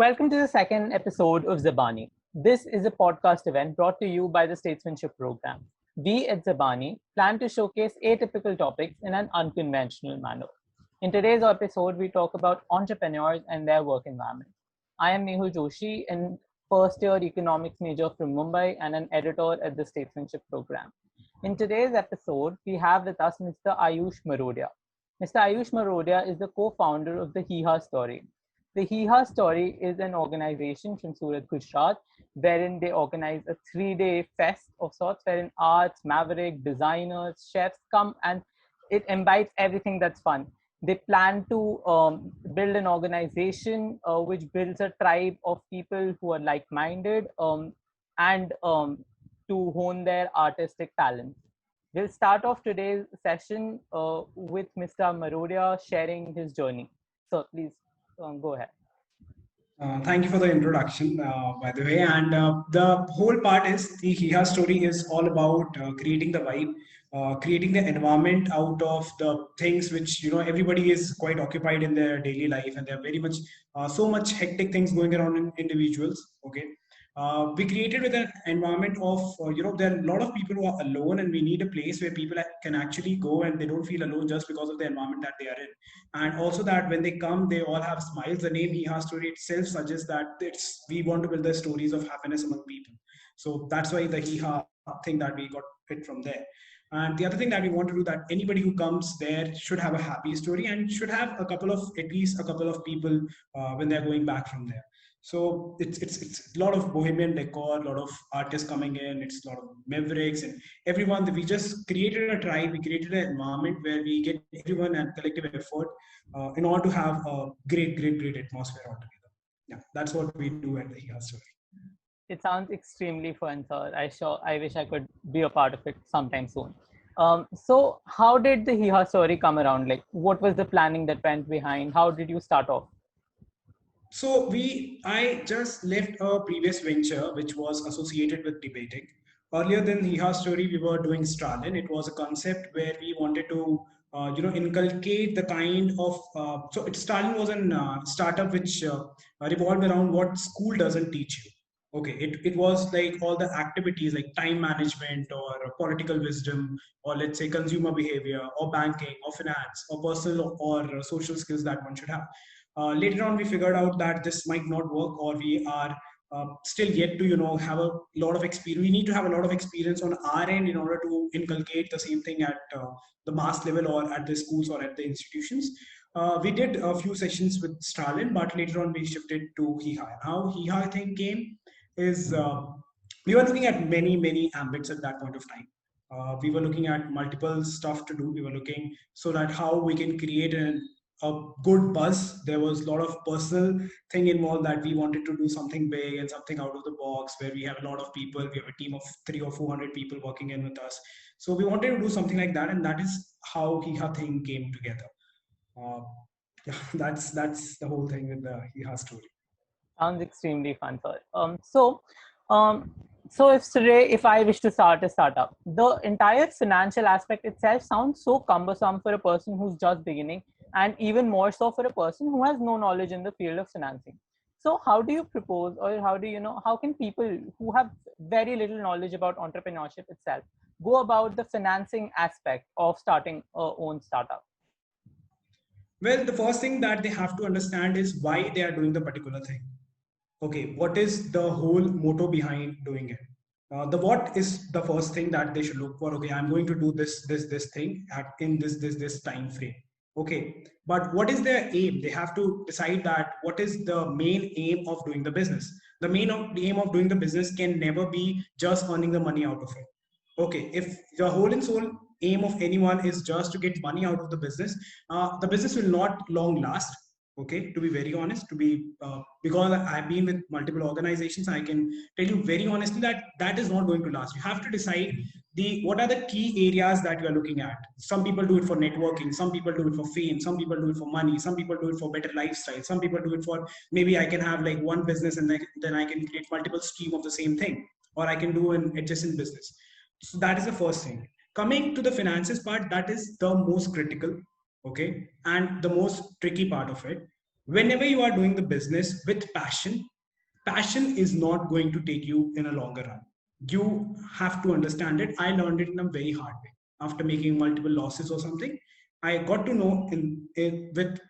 Welcome to the second episode of Zabani. This is a podcast event brought to you by the Statesmanship Program. We at Zabani plan to showcase atypical topics in an unconventional manner. In today's episode, we talk about entrepreneurs and their work environment. I am Mehul Joshi, a first year economics major from Mumbai and an editor at the Statesmanship Program. In today's episode, we have with us Mr. Ayush Marodia. Mr. Ayush Marodia is the co founder of the HiHa Story. The HiHa Story is an organization from Surat, Gujarat, wherein they organize a 3-day fest of sorts, wherein arts, maverick, designers, chefs come and it invites everything that's fun. They plan to build an organization which builds a tribe of people who are like-minded and to hone their artistic talents. We'll start off today's session with Mr. Marodia sharing his journey. So please go ahead. Thank you for the introduction, by the way. And the whole part is the HiHa Story is all about creating the vibe, creating the environment out of the things which everybody is quite occupied in their daily life, and there are very much so much hectic things going around in individuals. Okay, we created with an environment of there are a lot of people who are alone, and we need a place where people can actually go and they don't feel alone just because of the environment that they are in. And also that when they come they all have smiles. The name HiHa Story itself suggests that it's we want to build the stories of happiness among people. So that's why the HiHa thing that we got it from there. And the other thing that we want to do, that anybody who comes there should have a happy story and should have a couple of, at least a couple of people when they're going back from there. So it's a lot of bohemian decor, a lot of artists coming in, it's a lot of mavericks and everyone. We just created a tribe, we created an environment where we get everyone and collective effort in order to have a great atmosphere altogether. Yeah, that's what we do at the HiHa Story. It sounds extremely fun, sir. I wish I could be a part of it sometime soon. So how did the HiHa Story come around? Like, what was the planning that went behind? How did you start off? So I just left a previous venture which was associated with debating. Earlier than HiHa Story, we were doing Stralin. It was a concept where we wanted to, inculcate the kind of. Stalin was an startup which revolved around what school doesn't teach you. Okay, it was like all the activities like time management or political wisdom, or let's say consumer behavior or banking or finance or personal or social skills that one should have. Later on we figured out that this might not work, or we are still yet to have a lot of experience. We need to have a lot of experience on our end in order to inculcate the same thing at the mass level or at the schools or at the institutions. We did a few sessions with Stalin, but later on we shifted to HiHa. How HiHa thing came is we were looking at many ambits at that point of time. We were looking at multiple stuff to do. We were looking so that how we can create a good buzz. There was a lot of personal thing involved, that we wanted to do something big and something out of the box, where we have a lot of people. We have a team of 300 or 400 people working in with us. So we wanted to do something like that, and that is how HiHa thing came together. Uh, yeah, that's the whole thing with the HiHa Story. Sounds extremely fun, sir. Um, so if today, if I wish to start a startup, the entire financial aspect itself sounds so cumbersome for a person who's just beginning, and even more so for a person who has no knowledge in the field of financing. So how do you propose, or how do you know, how can people who have very little knowledge about entrepreneurship itself go about the financing aspect of starting a own startup? Well, the first thing that they have to understand is why they are doing the particular thing. Okay, what is the whole motto behind doing it? The what is the first thing that they should look for. Okay, I'm going to do this thing in this time frame. Okay, but what is their aim? They have to decide that what is the main aim of doing the business. The aim of doing the business can never be just earning the money out of it. Okay, if the whole and sole aim of anyone is just to get money out of the business will not long last. Okay, to be very honest, to be because I've been with multiple organizations, I can tell you very honestly that that is not going to last. You have to decide the what are the key areas that you are looking at. Some people do it for networking, some people do it for fame, some people do it for money, some people do it for better lifestyle, some people do it for maybe I can have like one business and then I can create multiple stream of the same thing, or I can do an adjacent business. So that is the first thing. Coming to the finances part, that is the most critical, okay, and the most tricky part of it. Whenever you are doing the business with passion, passion is not going to take you in a longer run. You have to understand it. I learned it in a very hard way after making multiple losses or something. I got to know in with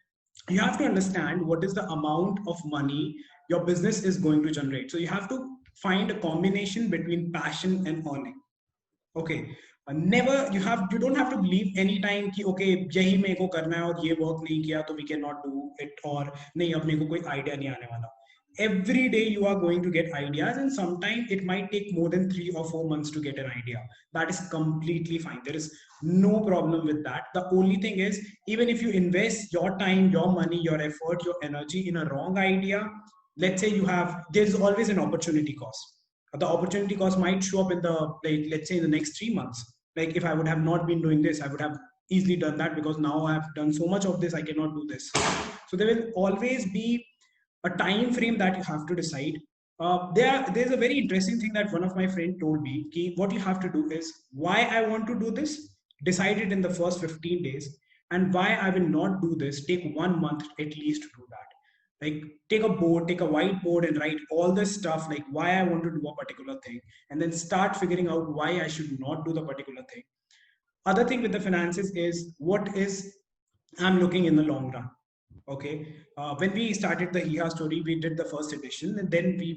you have to understand what is the amount of money your business is going to generate. So you have to find a combination between passion and earning. Okay. Never you don't have to believe anytime कि okay यही मेरे को करना है और ये work नहीं किया तो we cannot do it और नहीं अब मेरे को कोई idea नहीं आने वाला. Every day you are going to get ideas, and sometimes it might take more than 3 or 4 months to get an idea. That is completely fine. There is no problem with that. The only thing is, even if you invest your time, your money, your effort, your energy in a wrong idea, let's say there's always an opportunity cost. The opportunity cost might show up in the, like, let's say in the next 3 months. Like if I would have not been doing this, I would have easily done that, because now I have done so much of this, I cannot do this. So there will always be a time frame that you have to decide. There's a very interesting thing that one of my friend told me. What you have to do is, why I want to do this, decide it in the first 15 days, and why I will not do this, take 1 month at least to do that. Like take a whiteboard and write all this stuff, like why I want to do a particular thing, and then start figuring out why I should not do the particular thing. Other thing with the finances is, what is I'm looking in the long run. Okay. When we started the Hiha story, we did the first edition, and then we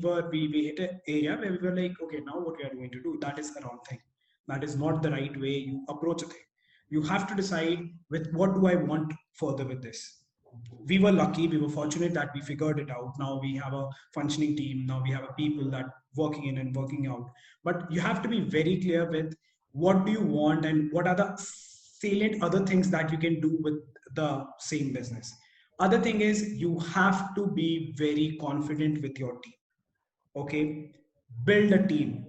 hit an area where we were like, okay, now what we are going to do? That is the wrong thing. That is not the right way you approach a thing. You have to decide with what do I want further with this. We were lucky, we were fortunate that we figured it out. Now we have a functioning team. Now we have a people that working in and working out. But you have to be very clear with what do you want and what are the salient other things that you can do with the same business. Other thing is, you have to be very confident with your team. Okay. Build a team.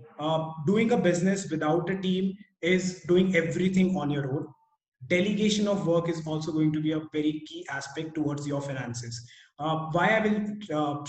Doing a business without a team is doing everything on your own. Delegation of work is also going to be a very key aspect towards your finances. Why I will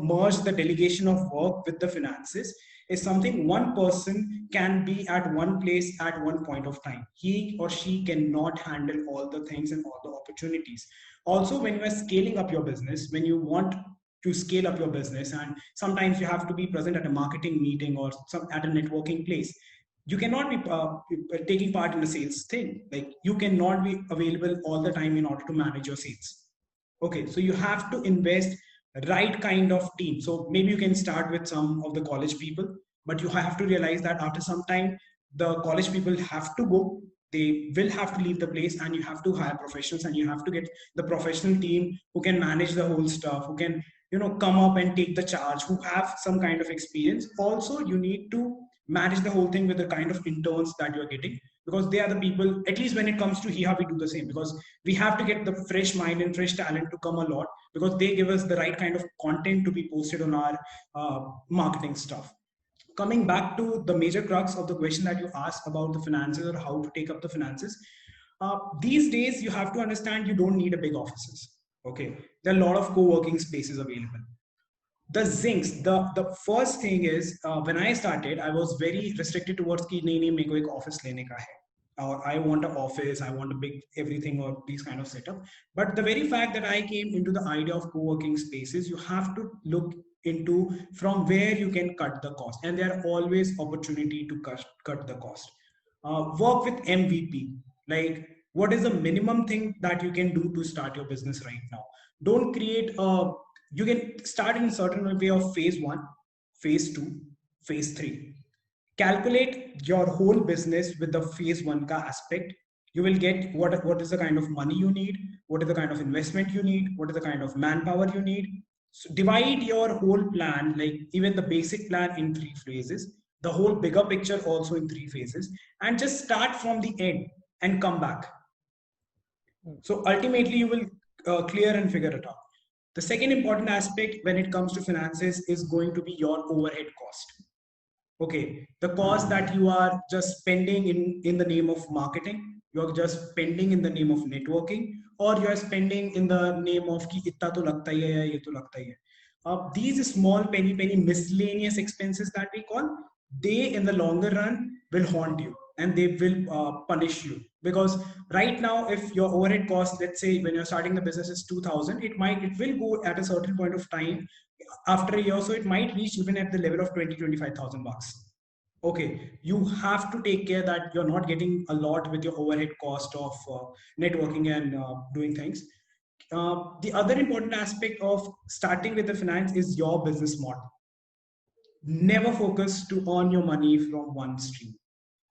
merge the delegation of work with the finances is something. One person can be at one place at one point of time. He or she cannot handle all the things and all the opportunities. Also, when you are scaling up your business, when you want to scale up your business, and sometimes you have to be present at a marketing meeting or at a networking place, you cannot be taking part in a sales thing. Like you cannot be available all the time in order to manage your sales. Okay, so you have to invest right kind of team. So maybe you can start with some of the college people, but you have to realize that after some time, the college people have to go. They will have to leave the place, and you have to hire professionals, and you have to get the professional team who can manage the whole stuff, who can come up and take the charge, who have some kind of experience. Also, you need to manage the whole thing with the kind of interns that you're getting, because they are the people. At least when it comes to Hiha, we do the same, because we have to get the fresh mind and fresh talent to come a lot, because they give us the right kind of content to be posted on our marketing stuff. Coming back to the major crux of the question that you asked about the finances or how to take up the finances, these days you have to understand you don't need a big offices. Okay, there are a lot of co-working spaces available. The zincs, the first thing is, when I started, I was very restricted towards ki nahi nahi meko ek office lene ka hai, or I want an office, I want a big everything or these kind of setup. But the very fact that I came into the idea of co-working spaces, you have to look into from where you can cut the cost, and there are always opportunity to cut the cost. Work with MVP. Like, what is the minimum thing that you can do to start your business right now? Don't create a You can start in a certain way of phase 1, phase 2, phase 3. Calculate your whole business with the phase 1 ka aspect. You will get what is the kind of money you need, what is the kind of investment you need, what is the kind of manpower you need. So divide your whole plan, like even the basic plan, in 3 phases, the whole bigger picture also in 3 phases, and just start from the end and come back. So ultimately you will clear and figure it out. The second important aspect when it comes to finances is going to be your overhead cost. Okay, the cost that you are just spending in the name of marketing, you're just spending in the name of networking, or you're spending in the name of ki itta to lagta hi hai ya ye to lagta hi hai. These small penny miscellaneous expenses that we call, they in the longer run will haunt you, and they will punish you, Because right now, if your overhead cost, let's say when you're starting the business is 2000, it will go at a certain point of time after a year, so it might reach even at the level of 25,000 bucks. Okay, you have to take care that you're not getting a lot with your overhead cost of networking and doing things. The other important aspect of starting with the finance is your business model. Never focus to earn your money from one stream.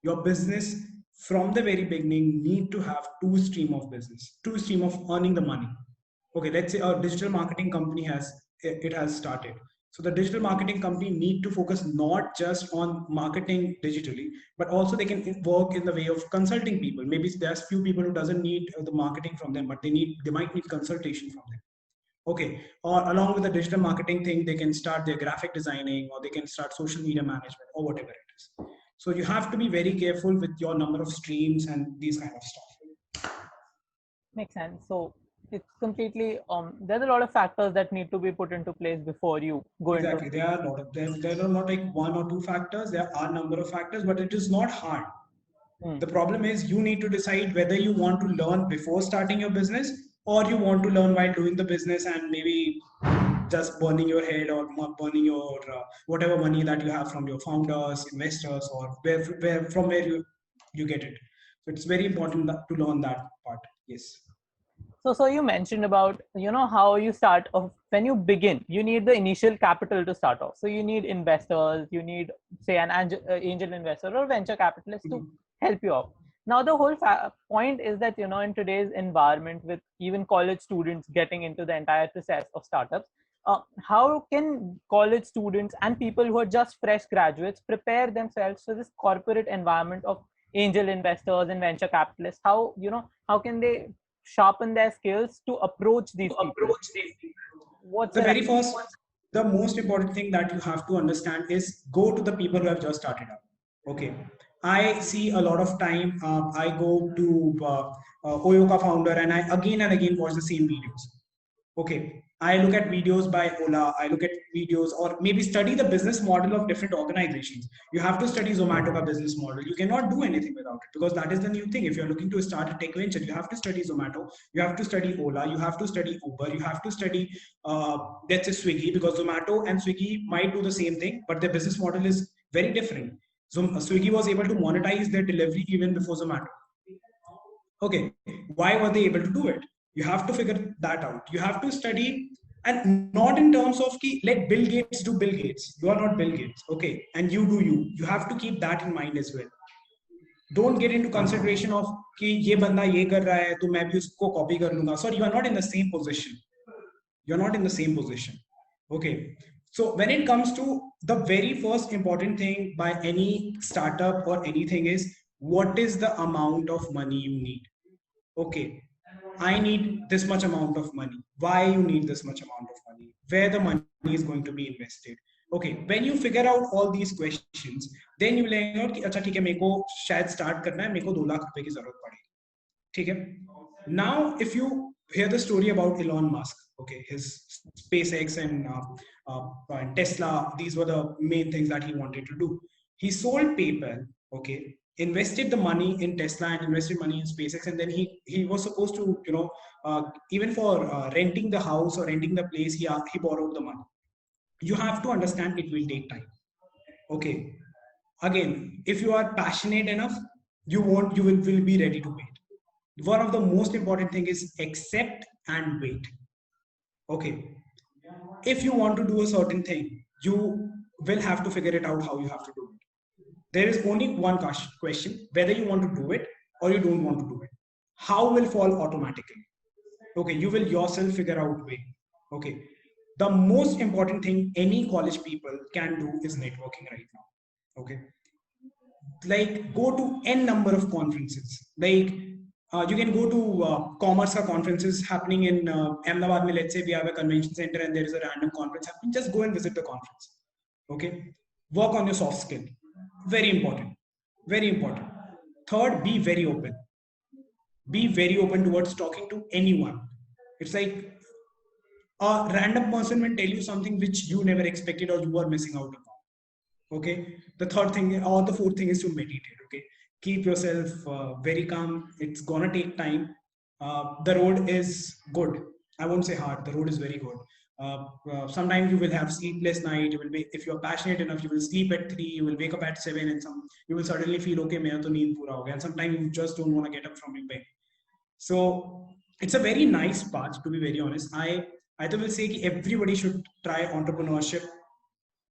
Your business from the very beginning need to have two stream of business, two stream of earning the money. Okay, let's say a digital marketing company has started. So the digital marketing company need to focus not just on marketing digitally, but also they can work in the way of consulting people. Maybe there's few people who doesn't need the marketing from them, but they might need consultation from them. Okay, or along with the digital marketing thing, they can start their graphic designing, or they can start social media management, or whatever it is. So you have to be very careful with your number of streams and these kind of stuff. Makes sense. So it's completely there's a lot of factors that need to be put into place before you go Exactly, into. there are a lot of them. There are not like one or two factors. There are a number of factors, but it is not hard. Hmm. The problem is you need to decide whether you want to learn before starting your business, or you want to learn while doing the business and maybe just burning your head, or burning your whatever money that you have from your founders, investors, or where you get it. So it's very important to learn that part. Yes. So you mentioned about, how you start off. When you begin, you need the initial capital to start off. So you need investors, you need, say, an angel investor or venture capitalist to help you out. Now the whole point is that, in today's environment, with even college students getting into the entire process of startups, how can college students and people who are just fresh graduates prepare themselves for this corporate environment of angel investors and venture capitalists? How can they sharpen their skills to approach these people? What's The their very first, the most important thing that you have to understand is go to the people who have just started up. Okay, I see a lot of time. I go to Oyoka founder, and I again and again watch the same videos. Okay, I look at videos by Ola, I look at videos, or maybe study the business model of different organizations. You have to study Zomato ka business model. You cannot do anything without it, because that is the new thing. If you're looking to start a tech venture, you have to study Zomato, you have to study Ola, you have to study Uber, you have to study let's say Swiggy, because Zomato and Swiggy might do the same thing, but their business model is very different. So Swiggy was able to monetize their delivery even before Zomato. Okay, why were they able to do it? You have to figure that out. You have to study, and not in terms of ki, let Bill Gates do Bill Gates. You are not Bill Gates, okay, and you do you. You have to keep that in mind as well. Don't get into consideration of कि ये बंदा ये कर रहा है तो मैं भी उसको copy कर लूंगा. Sorry, you are not in the same position. You're not in the same position. Okay. So when it comes to the very first important thing by any startup or anything is, what is the amount of money you need? Okay, I need this much amount of money. Why you need this much amount of money? Where the money is going to be invested? Okay, when you figure out all these questions, then you will know कि अच्छा ठीक है मेरे को शायद start करना है, मेरे को 2 लाख रुपए की जरूरत पड़ेगी. ठीक है? Now, if you hear the story about Elon Musk, okay, his SpaceX and Tesla, these were the main things that he wanted to do. He sold PayPal, okay, invested the money in Tesla and invested money in SpaceX, and then he was supposed to, even for renting the house or renting the place, he borrowed the money. You have to understand it will take time. Okay, again, if you are passionate enough, you will be ready to wait. One of the most important thing is accept and wait. Okay, if you want to do a certain thing, you will have to figure it out how you have to do it. There is only one question, whether you want to do it or you don't want to do it. How will fall automatically. Okay, you will yourself figure out way. Okay, the most important thing any college people can do is networking right now. Okay, like go to n number of conferences, like you can go to commerce conferences happening in Ahmedabad. Let's say we have a convention center and there is a random conference happening. Just go and visit the conference. Okay, work on your soft skill. Very important. Very important. Third, be very open. Be very open towards talking to anyone. It's like a random person will tell you something which you never expected or you are missing out upon. Okay, the third thing or the fourth thing is to meditate. Okay, keep yourself very calm. It's gonna take time. The road is good. I won't say hard. The road is very good. Sometimes you will have sleepless night. You will be, if you are passionate enough, you will sleep at 3. You will wake up at 7, and you will suddenly feel okay. मेरा तो नींद पूरा हो गया. And sometimes you just don't want to get up from your bed. So it's a very nice path, to be very honest. I will say that everybody should try entrepreneurship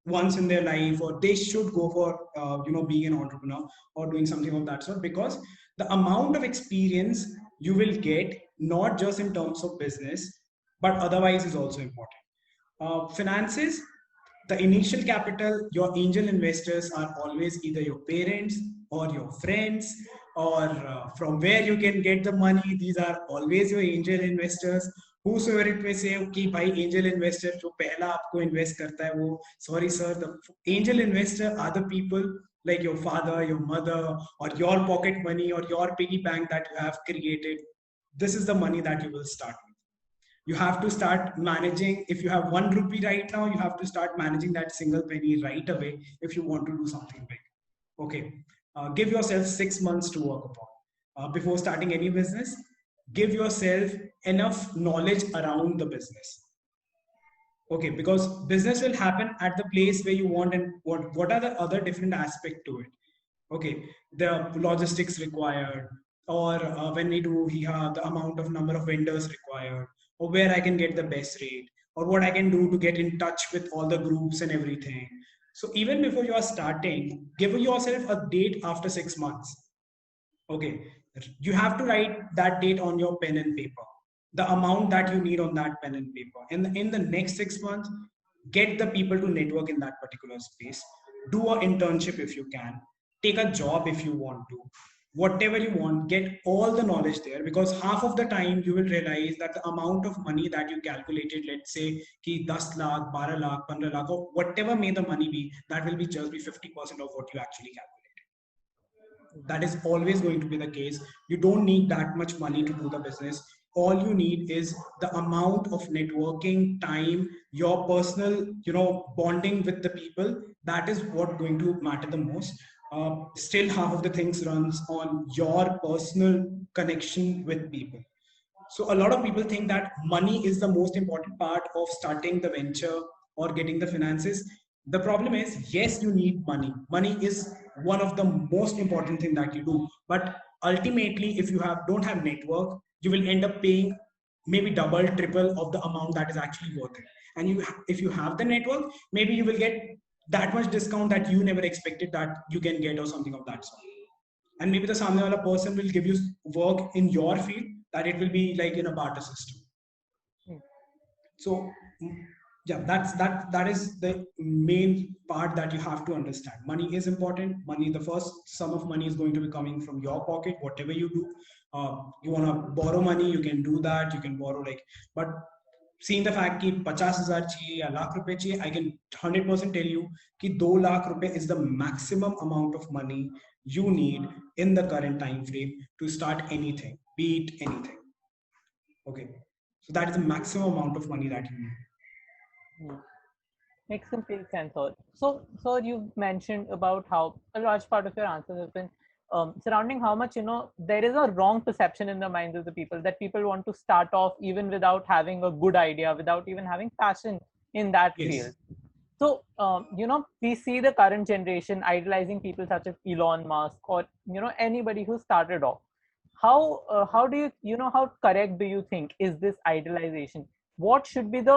once in their life, or they should go for being an entrepreneur or doing something of that sort, because the amount of experience you will get, not just in terms of business but otherwise, is also important. Finances, the initial capital, your angel investors are always either your parents or your friends, or from where you can get the money. These are always your angel investors. Whosoever it may say कि भाई angel investor जो पहला आपको invest करता है वो, sorry sir, the angel investor are the people like your father, your mother, or your pocket money or your piggy bank that you have created. This is the money that you will start with. You have to start managing. If you have 1 rupee right now, you have to start managing that single penny right away if you want to do something big. Okay, give yourself 6 months to work upon before starting any business. Give yourself enough knowledge around the business. Okay, because business will happen at the place where you want, and what are the other different aspect to it. Okay, the logistics required, or when we do here, the amount of number of vendors required, or where I can get the best rate, or what I can do to get in touch with all the groups and everything. So even before you are starting, give yourself a date after 6 months. Okay, you have to write that date on your pen and paper, the amount that you need on that pen and paper. And in the next 6 months, get the people to network in that particular space. Do an internship if you can. Take a job if you want to. Whatever you want, get all the knowledge there, because half of the time you will realize that the amount of money that you calculated, let's say ki 10 lakh, 12 lakh, 15 lakh, or whatever may the money be, that will be just be 50% of what you actually calculated. That is always going to be the case. You don't need that much money to do the business. All you need is the amount of networking time, your personal bonding with the people. That is what going to matter the most. Still half of the things runs on your personal connection with people. So a lot of people think that money is the most important part of starting the venture or getting the finances. The problem is, yes, you need money. Money is one of the most important thing that you do. But ultimately, if you don't have network, you will end up paying maybe double, triple of the amount that is actually worth it. And if you have the network, maybe you will get that much discount that you never expected that you can get, or something of that sort. And maybe the samne wala person will give you work in your field, that it will be like in a barter system. So yeah, that is the main part that you have to understand. Money is important. Money, the first sum of money is going to be coming from your pocket. Whatever you do, you want to borrow money, you can do that. You can borrow, like, but seeing the fact कि 50,000 चाहिए या लाख रुपए चाहिए, I can 100% tell you कि 2 lakh रुपए is the maximum amount of money you need in the current time frame to start anything, be it anything. Okay, so that is the maximum amount of money that you need. Makes complete sense, sir. So you've mentioned about how a large part of your answers have been surrounding how much there is a wrong perception in the minds of the people, that people want to start off even without having a good idea, without even having passion in that field. So we see the current generation idolizing people such as Elon Musk, or anybody who started off. How do you how correct do you think is this idolization? What should be the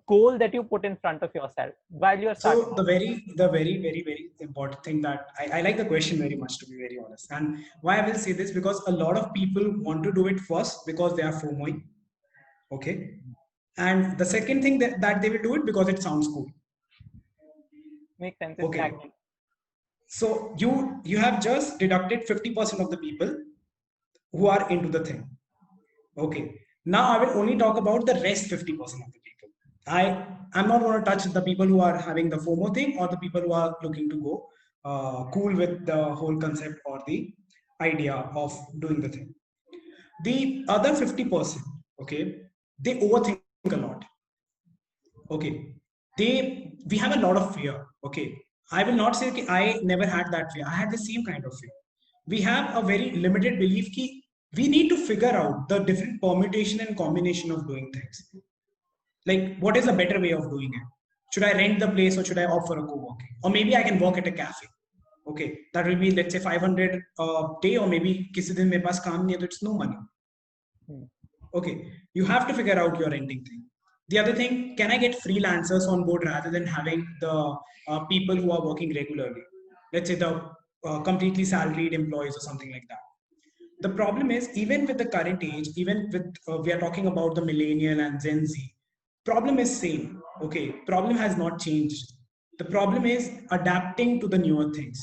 goal that you put in front of yourself while you're starting? So the very important thing that I like the question very much, to be very honest. And why I will say this, because a lot of people want to do it first because they are FOMOing. Okay, and the second thing that they will do it because it sounds cool. Makes sense. Okay. Exactly. So you have just deducted 50% of the people who are into the thing. Okay, now I will only talk about the rest 50% of the people. I'm not going to touch the people who are having the FOMO thing, or the people who are looking to go cool with the whole concept or the idea of doing the thing. The other 50%, okay, they overthink a lot. Okay, we have a lot of fear. Okay, I will not say I never had that fear. I had the same kind of fear. we have a very limited belief ki we need to figure out the different permutation and combination of doing things. Like, what is a better way of doing it? Should I rent the place or should I opt for a co-working? Or maybe I can work at a cafe. Okay, that will be, let's say, 500 a day, or maybe kisi din mere paas kaam nahi hai, so it's no money. Okay, you have to figure out your renting thing. The other thing, can I get freelancers on board rather than having the people who are working regularly? Let's say the completely salaried employees or something like that. The problem is, even with the current age, even with we are talking about the millennial and Gen Z, problem is same. Okay, problem has not changed. The problem is adapting to the newer things.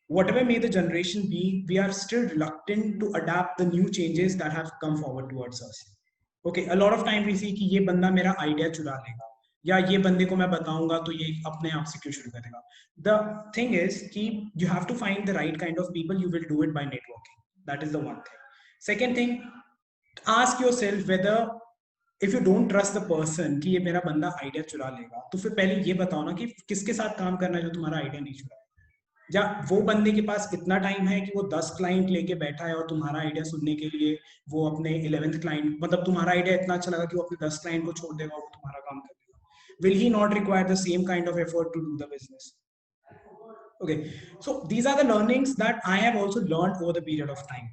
Whatever may the generation be, we are still reluctant to adapt the new changes that have come forward towards us. Okay, a lot of time we see कि ये बंदा मेरा idea चुरा लेगा, या ये बंदे को मैं बताऊंगा तो ये अपने आप से क्यों शुरू करेगा. The thing is कि you have to find the right kind of people. You will do it by networking. That is the one thing. Second thing, ask yourself whether if you don't trust the person कि ये मेरा बंदा idea चुरा लेगा, तो फिर पहले ये बताओ ना कि किसके साथ काम करना है जो तुम्हारा आइडिया नहीं चुरा. या वो बंदे के पास इतना टाइम है कि वो 10 क्लाइंट लेके बैठा है और तुम्हारा आइडिया सुनने के लिए वो अपने 11th क्लाइंट, मतलब तुम्हारा आइडिया इतना अच्छा लगा कि वो अपने 10 क्लाइंट को छोड़ देगा और तुम्हारा काम कर देगा. Will he not require the same kind of effort to do the business? Okay, so these are the learnings that I have also learned over the period of time.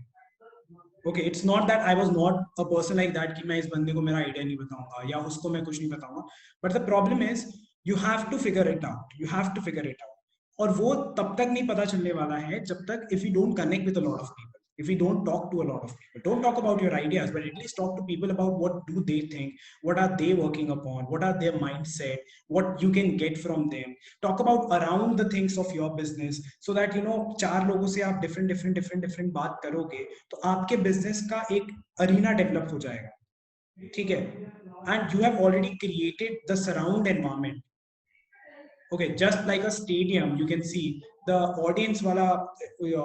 Okay, it's not that I was not a person like that कि मैं इस बंदे को मेरा idea नहीं बताऊंगा या उसको मैं कुछ नहीं बताऊंगा. But the problem is you have to figure it out. You have to figure it out. और वो तब तक नहीं पता चलने वाला है जब तक if you don't connect with a lot of people, if you don't talk to a lot of people. Don't talk about your ideas, but at least talk to people about what do they think, what are they working upon, what are their mindset, what you can get from them. Talk about around the things of your business, so that you know चार लोगों से आप different बात करोगे तो आपके business का एक arena develop हो जाएगा. ठीक है? And you have already created the surround environment. Okay, just like a stadium, you can see the audience wala, you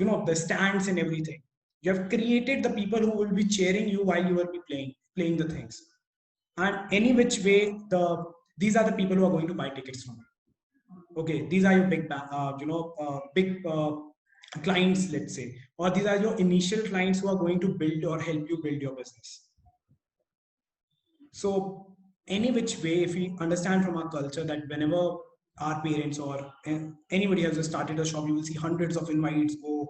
know, the stands and everything. You have created the people who will be cheering you while you will be playing the things. And any which way, these are the people who are going to buy tickets from you. Okay, these are your big clients, let's say, or these are your initial clients who are going to build or help you build your business. So any which way, if we understand from our culture that whenever our parents or anybody has just started a shop, you will see hundreds of invites go.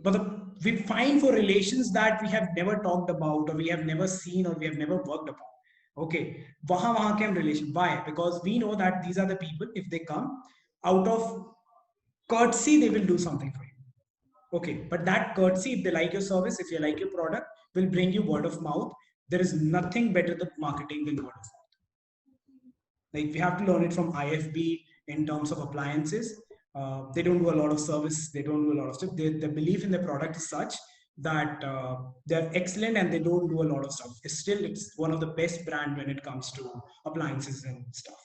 But we find for relations that we have never talked about, or we have never seen, or we have never worked upon. Okay, wahan ke relation. Why? Because we know that these are the people, if they come out of courtesy, they will do something for you. Okay, but that courtesy, if they like your service, if you like your product, will bring you word of mouth. There is nothing better than marketing than word of mouth. Like, we have to learn it from IFB in terms of appliances. They don't do a lot of service. They don't do a lot of stuff. The belief in the product is such that they're excellent and they don't do a lot of stuff. It's one of the best brand when it comes to appliances and stuff.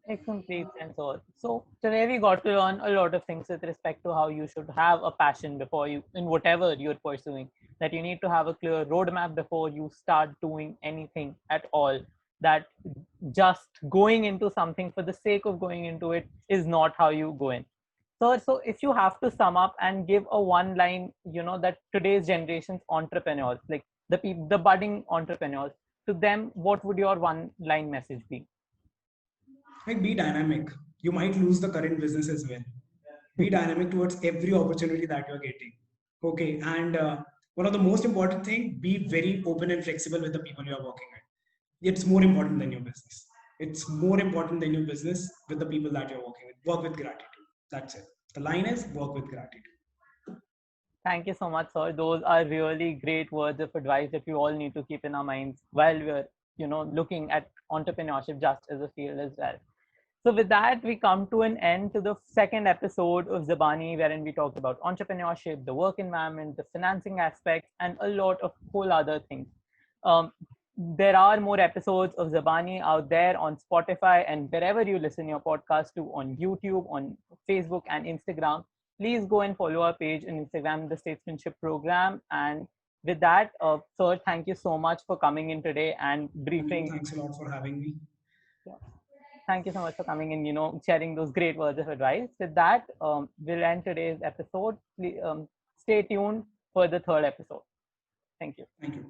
Makes complete sense. So today we got to learn a lot of things with respect to how you should have a passion before you, in whatever you're pursuing, that you need to have a clear roadmap before you start doing anything at all, that just going into something for the sake of going into it is not how you go in. So if you have to sum up and give a one line, that today's generation's entrepreneurs, like the budding entrepreneurs, to them, what would your one line message be? Like, be dynamic. You might lose the current business as well. Be dynamic towards every opportunity that you're getting. Okay, and one of the most important thing, be very open and flexible with the people you're working with. It's more important than your business. It's more important than your business with the people that you're working with. Work with gratitude. That's it. The line is work with gratitude. Thank you so much, sir. Those are really great words of advice that we all need to keep in our minds while we're, looking at entrepreneurship just as a field as well. So with that, we come to an end to the second episode of Zabani, wherein we talked about entrepreneurship, the work environment, the financing aspects, and a lot of whole other things. There are more episodes of Zabani out there on Spotify and wherever you listen your podcast to, on YouTube, on Facebook and Instagram. Please go and follow our page on Instagram, the Statesmanship Program. And with that, sir, thank you so much for coming in today and briefing. Thanks a lot for having me. Yeah. Thank you so much for coming and sharing those great words of advice. With that, we'll end today's episode. Please, stay tuned for the third episode. Thank you. Thank you.